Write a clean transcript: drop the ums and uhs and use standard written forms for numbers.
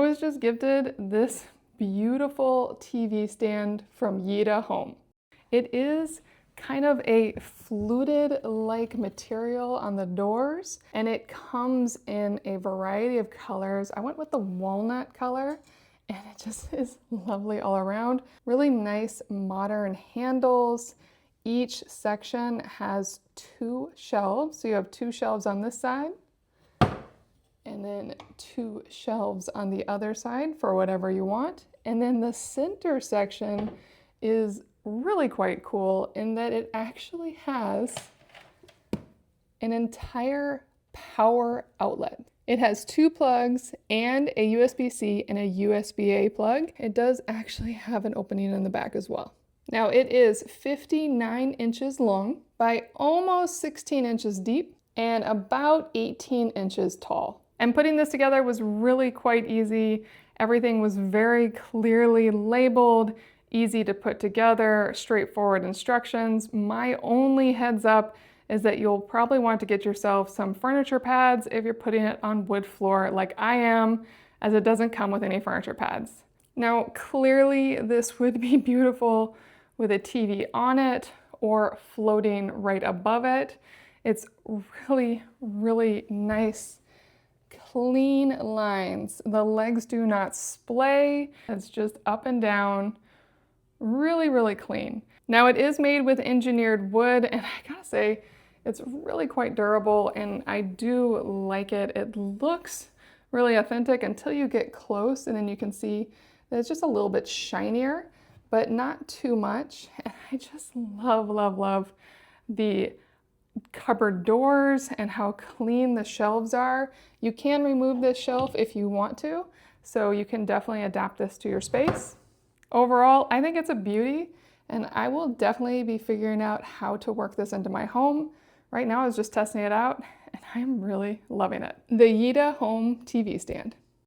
was just gifted this beautiful TV stand from YITAHOME. It is kind of a fluted-like material on the doors, and it comes in a variety of colors. I went with the walnut color, and it just is lovely all around. Really nice modern handles. Each section has 2 shelves, so you have 2 shelves on this side, and then 2 shelves on the other side for whatever you want. And then the center section is really quite cool in that it actually has an entire power outlet. It has 2 plugs and a USB-C and a USB-A plug. It does actually have an opening in the back as well. Now it is 59 inches long by almost 16 inches deep and about 18 inches tall. And putting this together was really quite easy. Everything was very clearly labeled, easy to put together, straightforward instructions. My only heads up is that you'll probably want to get yourself some furniture pads if you're putting it on wood floor like I am, as it doesn't come with any furniture pads. Now, clearly this would be beautiful with a TV on it or floating right above it. It's really, really nice, clean lines. The legs do not splay. It's just up and down. Really, really clean. Now it is made with engineered wood, and I gotta say, it's really quite durable, and I do like it. It looks really authentic until you get close, and then you can see that it's just a little bit shinier, but not too much. And I just love, love, love the cupboard doors and how clean the shelves are. You can remove this shelf if you want to, so you can definitely adapt this to your space. Overall, I think it's a beauty, and I will definitely be figuring out how to work this into my home. Right now, I was just testing it out, and I'm really loving it. The YITAHOME TV stand.